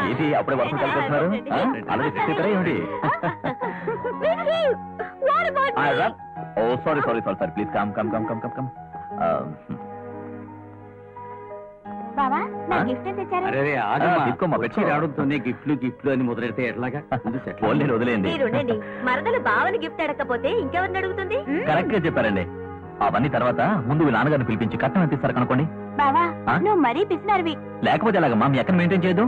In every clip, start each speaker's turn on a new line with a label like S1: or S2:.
S1: ఏంటి అప్పుడే వర్షం కలిపొస్తున్నారు? అలాగే చెప్పారా ఏమిటి? ఓ sorry sorry sorry sorry please come come come come come come.
S2: బావా నా గిఫ్ట్ తెచ్చారా?
S3: అరే
S1: తీసుకోమ్మా, పెట్టుకో.
S3: అడుగుతుంది గిఫ్ట్లు గిఫ్ట్లు అని మొదలెడితే ఎట్లాగా?
S1: ఓన్లీ వదిలేయండి.
S2: మీరుండండి, మరదలు బావని గిఫ్ట్ అడగకపోతే ఇంకెవరిని అడుగుతుంది?
S1: కరెక్ట్ గా చెప్పారండి. అవన్నీ తర్వాత ముందు వీళ్ళ నాన్నగారిని పిలిపించి కట్నం ఎంత ఇస్తారు కనుకోండి.
S2: బావా
S1: ఆ?
S2: నువ్వు మరీ పిసినారువి.
S1: లేకపోతే ఎలాగమ్మా, మీ ఎక్కడ మెయింటైన్ చేయదు?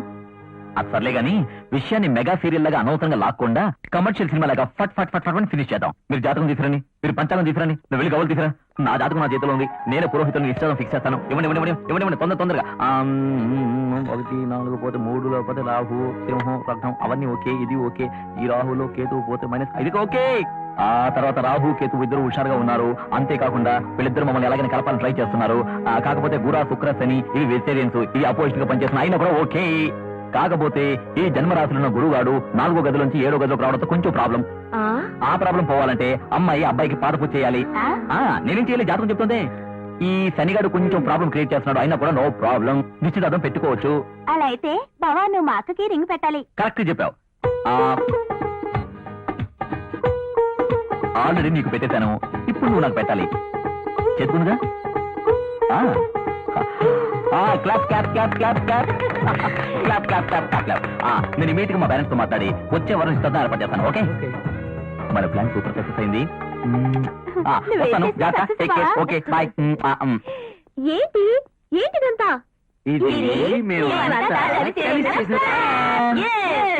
S1: అది సర్లే గానీ విషయాన్ని మెగా సీరియల్ లాగా అనవసరంగా లాక్కుండా కమర్షియల్ సినిమా లాగా ఫట్ ఫట్ ఫట్ ఫట్ ఫినిష్ చేద్దాం. మీరు జాతకం తీసుకురండి, మీరు పంచాంగం తీసుకురండి, నువ్వు వెళ్ళి గౌలు తీసుకురా. నా జాతకం నా చేతిలో ఉంది, నేనే పురోహితులను ఇష్టం ఫిక్స్ చేస్తాను. ఇవ్వండి ఇవ్వండి ఇవ్వండి ఇవ్వండి తొందరగా. 1 4 పోతే 3 పోతే రాహు సింహం రథం అవన్నీ ఓకే, ఇది ఓకే. ఈ రాహులో కేతు పోతే -5 ఓకే. ఆ తర్వాత రాహు కేతు ఇద్దరు హుషారుగా ఉన్నారు. అంతేకాకుండా వీళ్ళిద్దరు మమ్మల్ని ఎలాగైనా కలపాలని ట్రై చేస్తున్నారు. కాకపోతే గురా శుక్ర శని ఇవి వెజిటేరియన్స్, ఇవి అపోజిట్ గా పనిచేస్తున్నా అయినా కూడా ఓకే. కాకపోతే ఈ జన్మరాశులు ఉన్న గురుగాడు 4వ గది నుంచి 7వ గదిలోకి రావడంతో కొంచెం ప్రాబ్లం. ఆ ప్రాబ్లం పోవాలంటే అమ్మాయి అబ్బాయికి పాదపూజ చేయాలి. నేనేం చేయాలి? జాతకం చెప్తుంది. ఈ శనిగాడు కొంచెం ప్రాబ్లం క్రియేట్ చేస్తున్నాడు, అయినా కూడా నో ప్రాబ్లం, నిశ్చితార్థం పెట్టుకోవచ్చు.
S2: అలా అయితే బావా నువ్వు మా అక్కకి రింగ్ పెట్టాలి.
S1: కరెక్ట్ చెప్పావు. ఆల్రెడీ నీకు పెట్టేశాను, ఇప్పుడు నువ్వు నాకు పెట్టాలి. చెప్పుకుందా? Clap clap clap clap clap clap clap clap clap. నేను ఇమీడియట్ గా మా పేరెంట్స్ తో మాట్లాడి వచ్చే వారం ఇస్తాను ఏర్పాటు చేస్తాను. ఓకే, మన ప్లాన్ సూపర్ సక్సెస్ అయింది. వస్తాను, జాగ్రత్త, టేక్ కేర్, ఓకే బాయ్.
S2: ఏంటి ఏంటిదంతా?
S3: ఇది మేము
S2: ఇవాళ కలిసి చేసిన- Yes!